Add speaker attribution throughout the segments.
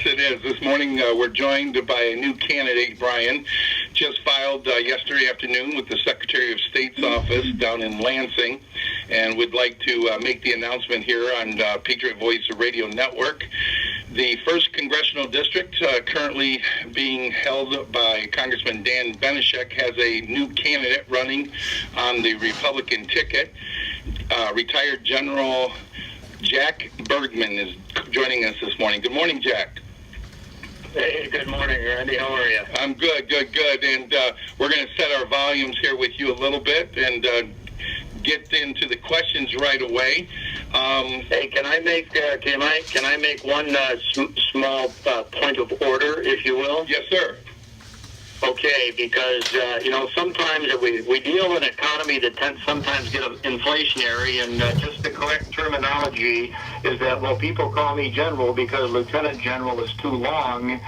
Speaker 1: It is. This morning we're joined by a new candidate, Brian, just filed yesterday afternoon with the Secretary of State's office down in Lansing, and would like to make the announcement here on Patriot Voice Radio Network. The 1st Congressional District, currently being held by Congressman Dan Benishek, has a new candidate running on the Republican ticket. Retired General Jack Bergman is joining us this morning. Good morning, Jack.
Speaker 2: Hey, good morning, Randy. How are you?
Speaker 1: I'm good. And we're going to set our volumes here with you a little bit and get into the questions right away.
Speaker 2: Hey, can I make one small point of order, if you will?
Speaker 1: Yes, sir.
Speaker 2: Okay, because sometimes we deal in an economy that tends sometimes get inflationary, and just the correct terminology is that, well, people call me general because lieutenant general is too long.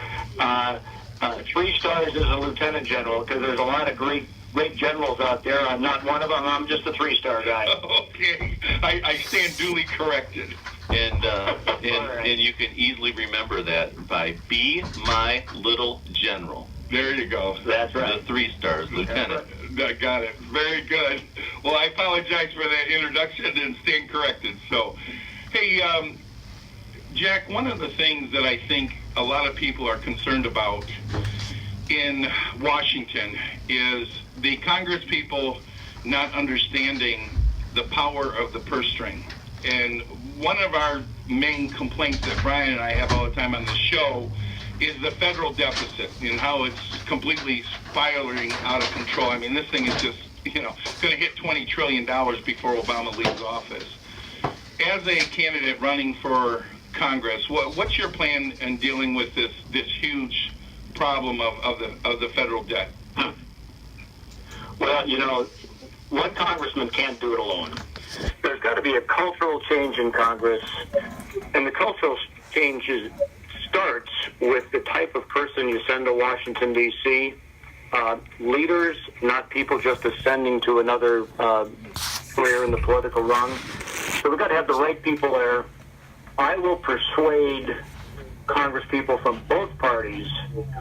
Speaker 2: 3 stars is a lieutenant general, because there's a lot of great generals out there. I'm not one of them. I'm just a 3-star guy.
Speaker 1: Okay, I stand duly corrected.
Speaker 3: And you can easily remember that by Be My Little General.
Speaker 1: There you go.
Speaker 2: That's right.
Speaker 3: The 3 stars, Lieutenant.
Speaker 1: Got it. Very good. Well, I apologize for that introduction and stand corrected. So, hey, Jack, one of the things that I think a lot of people are concerned about in Washington is the Congress people not understanding the power of the purse string. And one of our main complaints that Brian and I have all the time on the show is the federal deficit and how it's completely spiraling out of control. I mean, this thing is just, going to hit $20 trillion before Obama leaves office. As a candidate running for Congress, what's your plan in dealing with this huge problem of the federal debt?
Speaker 2: Well, one congressman can't do it alone. There's got to be a cultural change in Congress, and the cultural change starts with the type of person you send to Washington, D.C. Leaders, not people just ascending to another career in the political rung. So we've got to have the right people there. I will persuade Congress people from both parties,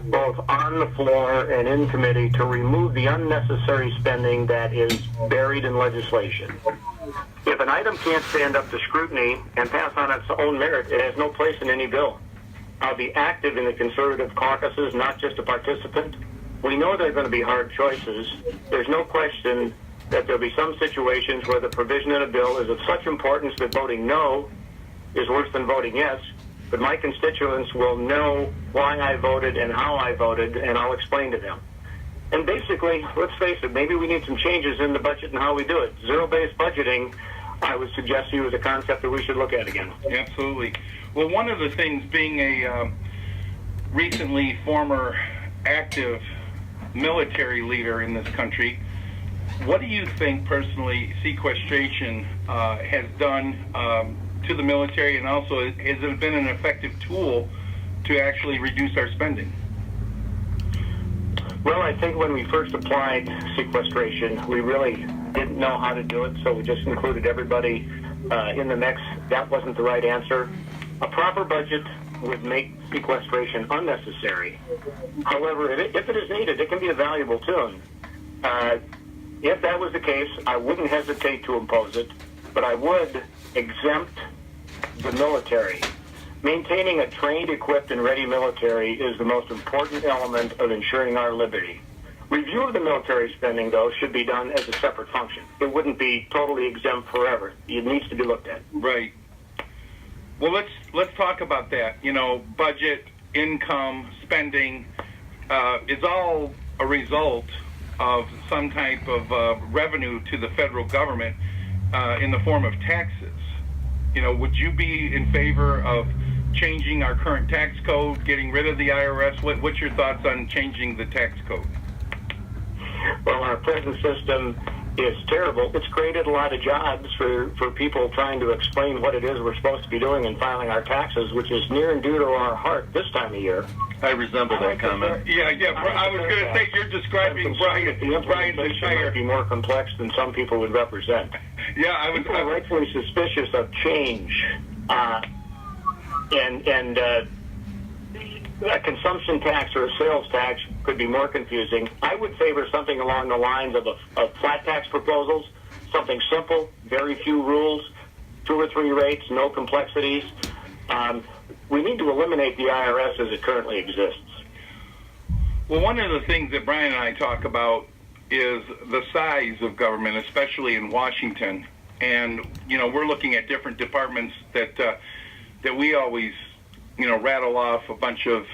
Speaker 2: both on the floor and in committee, to remove the unnecessary spending that is buried in legislation. If an item can't stand up to scrutiny and pass on its own merit, it has no place in any bill. I'll be active in the conservative caucuses, not just a participant. We know there are going to be hard choices. There's no question that there'll be some situations where the provision in a bill is of such importance that voting no is worse than voting yes. But my constituents will know why I voted and how I voted, and I'll explain to them. And basically, let's face it, maybe we need some changes in the budget and how we do it. Zero-based budgeting, I would suggest to you, is a concept that we should look at again.
Speaker 1: Absolutely. Well, one of the things, being a recently former active military leader in this country, what do you think personally sequestration has done to the military, and also has it been an effective tool to actually reduce our spending?
Speaker 2: Well, I think when we first applied sequestration, we really didn't know how to do it, so we just included everybody in the mix. That wasn't the right answer. A proper budget would make sequestration unnecessary. However, if it is needed, it can be a valuable tool. If that was the case, I wouldn't hesitate to impose it, but I would exempt the military. Maintaining a trained, equipped, and ready military is the most important element of ensuring our liberty. Review of the military spending, though, should be done as a separate function. It wouldn't be totally exempt forever. It needs to be looked at.
Speaker 1: Right. Well, let's talk about that. Budget, income, spending is all a result of some type of revenue to the federal government in the form of taxes. Would you be in favor of changing our current tax code, getting rid of the IRS? What's your thoughts on changing the tax code?
Speaker 2: Well, our present system is terrible. It's created a lot of jobs for people trying to explain what it is we're supposed to be doing and filing our taxes, which is near and dear to our heart this time of year.
Speaker 3: I resemble that comment.
Speaker 1: Yeah. I was going to say, you're describing Brian's entire...
Speaker 2: might be more complex than some people would represent.
Speaker 1: Yeah, I was...
Speaker 2: People are rightfully suspicious of change. And a consumption tax or a sales tax could be more confusing. I would favor something along the lines of flat tax proposals, something simple, very few rules, 2 or 3 rates, no complexities. We need to eliminate the IRS as it currently exists.
Speaker 1: Well, one of the things that Brian and I talk about is the size of government, especially in Washington. And, we're looking at different departments that we always, rattle off a bunch of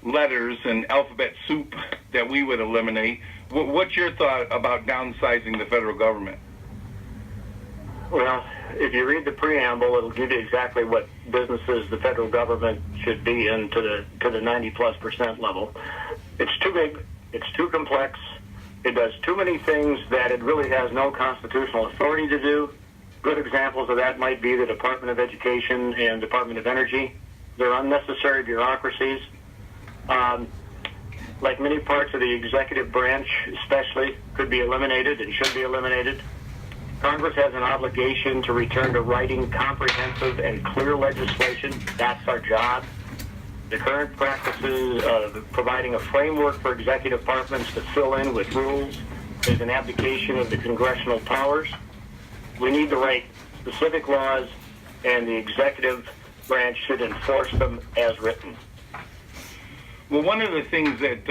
Speaker 1: letters and alphabet soup that we would eliminate. What's your thought about downsizing the federal government?
Speaker 2: Well, if you read the preamble, it'll give you exactly what businesses the federal government should be in to the 90+% level. It's too big. It's too complex. It does too many things that it really has no constitutional authority to do. Good examples of that might be the Department of Education and Department of Energy. They're unnecessary bureaucracies. Like many parts of the executive branch, especially, could be eliminated and should be eliminated. Congress has an obligation to return to writing comprehensive and clear legislation. That's our job. The current practices of providing a framework for executive departments to fill in with rules is an abdication of the congressional powers. We need to write specific laws, and the executive branch should enforce them as written.
Speaker 1: Well, one of the things that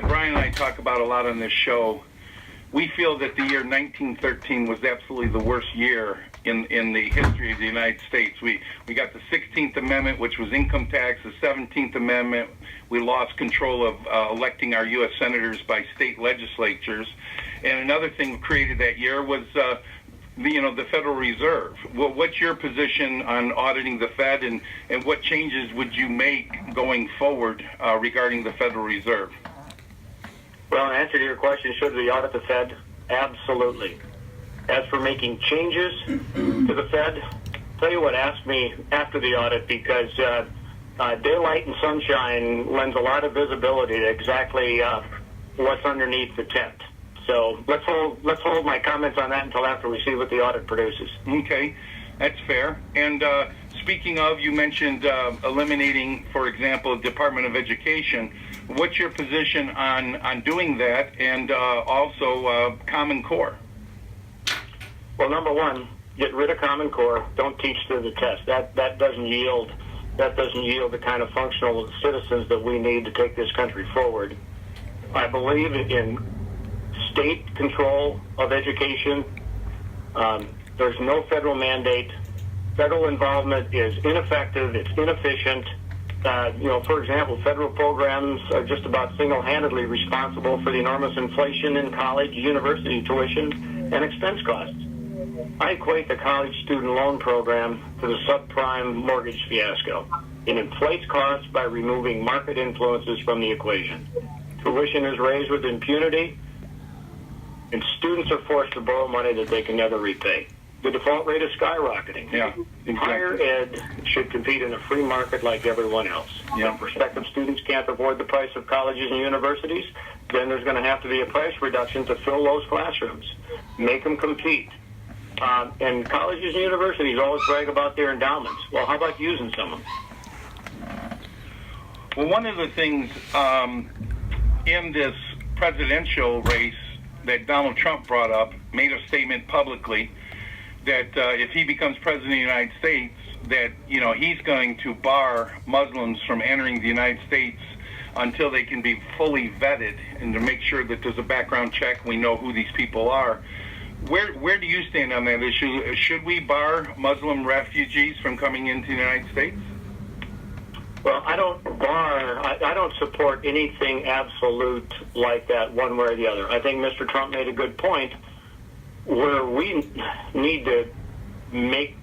Speaker 1: Brian and I talk about a lot on this show, we feel that the year 1913 was absolutely the worst year in the history of the United States. We got the 16th Amendment, which was income tax. The 17th Amendment, we lost control of electing our U.S. senators by state legislatures. And another thing created that year was the Federal Reserve. What's your position on auditing the Fed, and what changes would you make going forward regarding the Federal Reserve?
Speaker 2: Well, in answer to your question, should we audit the Fed? Absolutely. As for making changes to the Fed, tell you what, ask me after the audit, because daylight and sunshine lends a lot of visibility to exactly what's underneath the tent. So let's hold my comments on that until after we see what the audit produces.
Speaker 1: Okay, that's fair. And speaking of, you mentioned eliminating, for example, Department of Education. What's your position on doing that, and also Common Core?
Speaker 2: Well, number one, get rid of Common Core. Don't teach to the test. That doesn't yield the kind of functional citizens that we need to take this country forward. I believe in state control of education. There's no federal mandate. Federal involvement is ineffective. It's inefficient. For example, federal programs are just about single-handedly responsible for the enormous inflation in college, university tuition, and expense costs. I equate the college student loan program to the subprime mortgage fiasco. It inflates costs by removing market influences from the equation. Tuition is raised with impunity, and students are forced to borrow money that they can never repay. The default rate is skyrocketing.
Speaker 1: Yeah, exactly.
Speaker 2: Higher ed should compete in a free market like everyone else.
Speaker 1: Yeah.
Speaker 2: If prospective students can't afford the price of colleges and universities, then there's going to have to be a price reduction to fill those classrooms. Make them compete. And colleges and universities always brag about their endowments. Well, how about using some of them?
Speaker 1: Well, one of the things in this presidential race that Donald Trump brought up, made a statement publicly that if he becomes president of the United States, that he's going to bar Muslims from entering the United States until they can be fully vetted, and to make sure that there's a background check, we know who these people are. Where do you stand on that issue? Should we bar Muslim refugees from coming into the United States?
Speaker 2: Well, I don't support anything absolute like that one way or the other. I think Mr. Trump made a good point. Where we need to make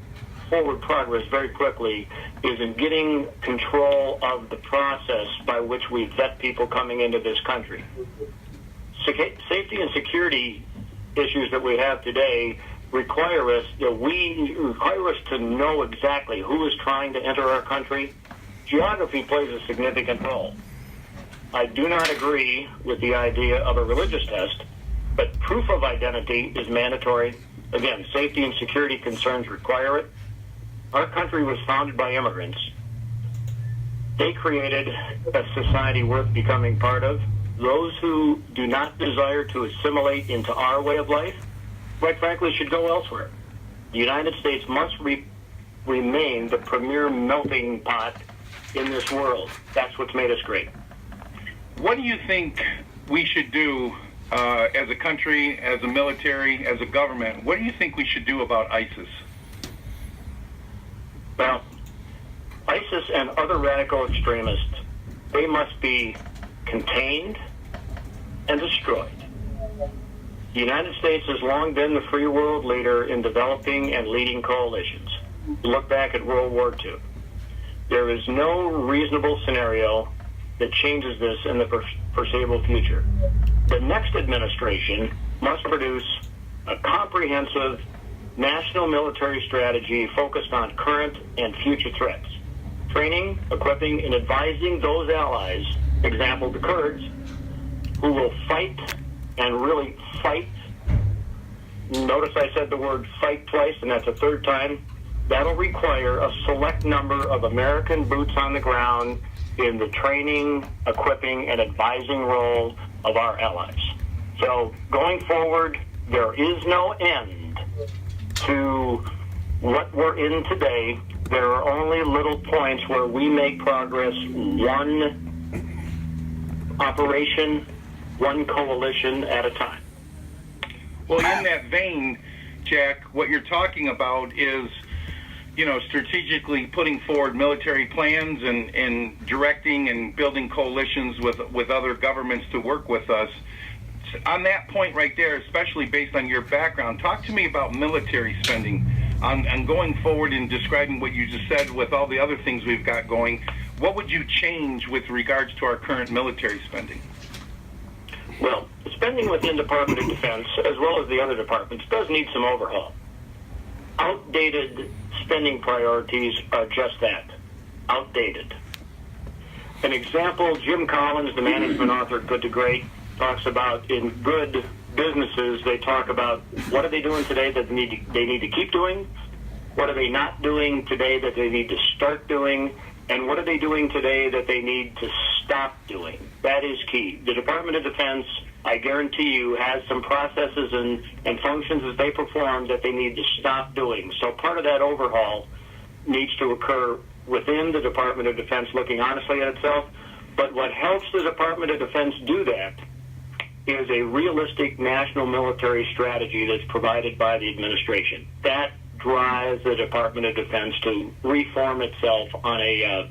Speaker 2: forward progress very quickly is in getting control of the process by which we vet people coming into this country. Safety and security issues that we have today require us to know exactly who is trying to enter our country. Geography plays a significant role. I do not agree with the idea of a religious test, but proof of identity is mandatory. Again, safety and security concerns require it. Our country was founded by immigrants. They created a society worth becoming part of. Those who do not desire to assimilate into our way of life, quite frankly, should go elsewhere. The United States must remain the premier melting pot in this world. That's what's made us great.
Speaker 1: What do you think we should do as a country, as a military, as a government? What do you think we should do about ISIS?
Speaker 2: Well, ISIS and other radical extremists, they must be contained and destroyed. The United States has long been the free world leader in developing and leading coalitions. Look back at World War II. There is no reasonable scenario that changes this in the foreseeable future. The next administration must produce a comprehensive national military strategy focused on current and future threats, training, equipping, and advising those allies, example the Kurds, who will fight and really fight. Notice I said the word fight twice, and that's a third time. That'll require a select number of American boots on the ground in the training, equipping, and advising role of our allies. So going forward, there is no end to what we're in today. There are only little points where we make progress, one operation, one coalition at a time.
Speaker 1: Well, in that vein, Jack, what you're talking about is, strategically putting forward military plans and directing and building coalitions with other governments to work with us. On that point right there, especially based on your background, talk to me about military spending and going forward and describing what you just said with all the other things we've got going. What would you change with regards to our current military spending?
Speaker 2: Well, spending within Department of Defense, as well as the other departments, does need some overhaul. Outdated spending priorities are just that, outdated. An example, Jim Collins, the management author Good to Great, talks about in good businesses, they talk about what are they doing today that they need to keep doing, what are they not doing today that they need to start doing, and what are they doing today that they need to stop doing. That is key. The Department of Defense, I guarantee you, has some processes and functions that they perform that they need to stop doing. So part of that overhaul needs to occur within the Department of Defense, looking honestly at itself. But what helps the Department of Defense do that is a realistic national military strategy that's provided by the administration. That drives the Department of Defense to reform itself on a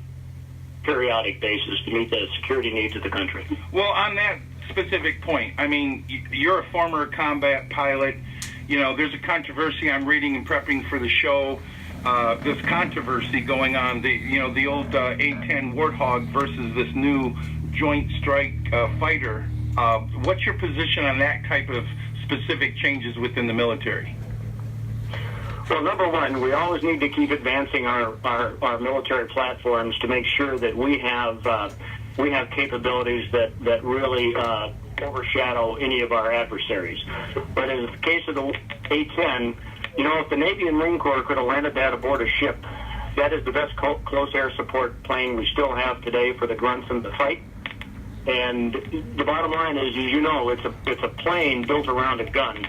Speaker 2: periodic basis to meet the security needs of the country.
Speaker 1: Well, on that specific point, I mean, you're a former combat pilot. There's a controversy I'm reading and prepping for the show. This controversy going on, the old A-10 Warthog versus this new Joint Strike Fighter. What's your position on that type of specific changes within the military?
Speaker 2: Well, number one, we always need to keep advancing our military platforms to make sure that we have capabilities that really overshadow any of our adversaries. But in the case of the A-10, if the Navy and Marine Corps could have landed that aboard a ship, that is the best close air support plane we still have today for the grunts in the fight. And the bottom line is, it's a plane built around a gun.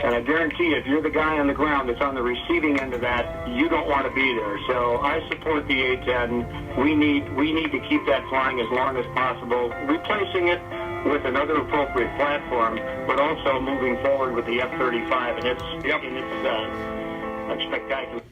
Speaker 2: And I guarantee you, if you're the guy on the ground that's on the receiving end of that, you don't want to be there. So I support the A-10. We need to keep that flying as long as possible, replacing it with another appropriate platform, but also moving forward with the F-35 and its spectacular